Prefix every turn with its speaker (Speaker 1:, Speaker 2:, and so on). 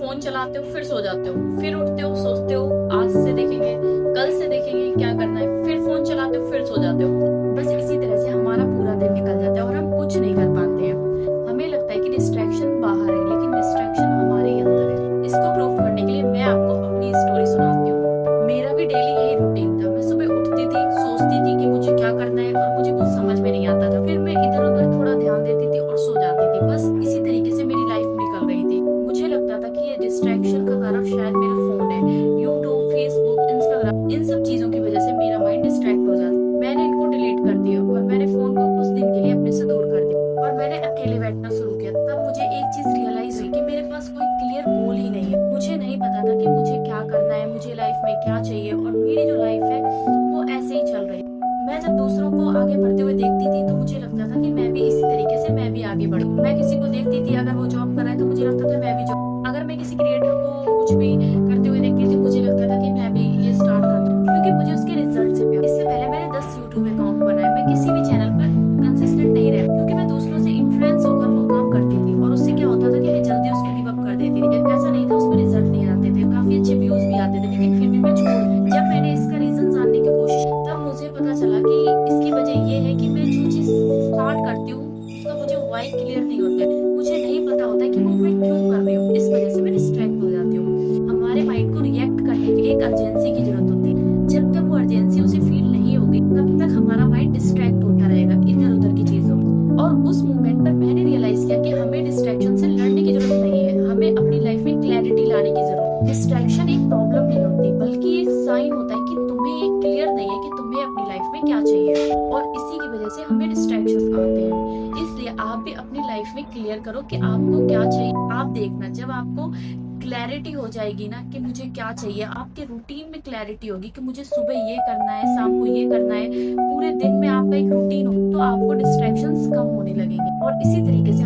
Speaker 1: Phone चलाते हो, फिर सो जाते हो, फिर उठते हो, सोचते हो आज से देखेंगे, कल से देखेंगे क्या करना है, फिर फोन चलाते हो, फिर सो जाते हो। बस इसी तरह से हमारा पूरा दिन निकल जाता है और हम कुछ नहीं कर पाते हैं। हमें लगता है कि डिस्ट्रैक्शन बाहर है, लेकिन डिस्ट्रैक्शन हमारे ही अंदर है। इसको प्रूव करने के लिए मैं आपको अपनी स्टोरी सुनाती हूँ। मेरा भी डेली यही रूटीन था। मैं सुबह उठती थी, सोचती थी कि मुझे क्या करना है और मुझे कुछ समझ में नहीं आता था। फिर मैं इधर उधर थोड़ा ध्यान देती थी और सो जाती थी। बस इसी तरीके से मेरी लाइफ निकल रही थी। मुझे लगता था कि ये डिस्ट्रैक्शन का कारण शायद मेरा फोन है। यूट्यूब, फेसबुक, इंस्टाग्राम, इन सब चीजों की वजह से मेरा माइंड डिस्ट्रैक्ट हो जाता है। मैंने इनको डिलीट कर दिया और मैंने फोन को कुछ दिन के लिए अपने से दूर कर दिया और मैंने अकेले बैठना शुरू किया। तब मुझे एक चीज रियलाइज हुई कि मेरे पास कोई क्लियर गोल ही नहीं है। मुझे नहीं पता था कि मुझे क्या करना है, मुझे लाइफ में क्या चाहिए, और मेरी जो लाइफ है वो ऐसे ही चल रही है। मैं जब दूसरों को आगे बढ़ते हुए देखती थी तो मुझे लगता था कि मैं भी इसी तरीके से मैं भी आगे बढ़ूं। मैं किसी को देखती थी, अगर वो जॉब कर रहा है तो मुझे लगता था मैं भी जॉब, अगर मैं किसी क्रिएटर को कुछ भी करते हुए देखती थी मुझे लगता था कि मैं भी ये स्टार्ट कर दूं, क्योंकि मुझे उसके रिजल्ट से प्यार। इससे पहले मैंने 10 यूट्यूब अकाउंट बनाए। मैं किसी भी चैनल पर कंसिस्टेंट नहीं रहा, क्योंकि मैं दूसरों से इन्फ्लुएंस होकर वो काम करती थी और उससे क्या होता था कि मैं जल्दी उसको गिव अप कर देती थी। ऐसा नहीं था उसमें रिजल्ट नहीं आते थे, काफी अच्छे व्यूज भी आते थे, लेकिन फिर भी मैं छोड़ दी। जब मैंने इसका रीजन जानने की कोशिश, तब मुझे पता चला कि इसकी वजह ये है कि मैं जो चीज स्टार्ट करती हूँ उसका मुझे वाई क्लियर नहीं होता है। मुझे नहीं पता होता है कि वो मैं क्यों कर रही हूँ। इस वजह से मैं डिस्ट्रैक्ट हो जाती हूँ। हमारे माइंड को रिएक्ट करने के लिए एक अर्जेंसी की जरूरत होती है। जब तक वो अर्जेंसी उसे फील नहीं होगी तब तक हमारा माइंड डिस्ट्रैक्ट होता रहेगा इधर उधर की चीजों में। और उस मोमेंट पर मैंने रियलाइज किया कि हमें डिस्ट्रैक्शन से लड़ने की जरूरत नहीं है, हमें अपनी लाइफ में क्लैरिटी लाने की जरूरत है। डिस्ट्रैक्शन एक प्रॉब्लम नहीं होती, बल्कि एक साइन होता है कि तुम्हें ये क्लियर नहीं है कि तुम्हें अपनी लाइफ में क्या चाहिए, और इसी की वजह से हमें डिस्ट्रैक्शन आते हैं। इसलिए आप भी अपनी लाइफ में क्लियर करो कि आपको क्या चाहिए। आप देखना, जब आपको क्लैरिटी हो जाएगी ना कि मुझे क्या चाहिए, आपके रूटीन में क्लैरिटी होगी कि मुझे सुबह ये करना है, शाम को ये करना है, पूरे दिन में आपका एक रूटीन हो, तो आपको डिस्ट्रैक्शंस कम होने लगेंगे और इसी तरीके से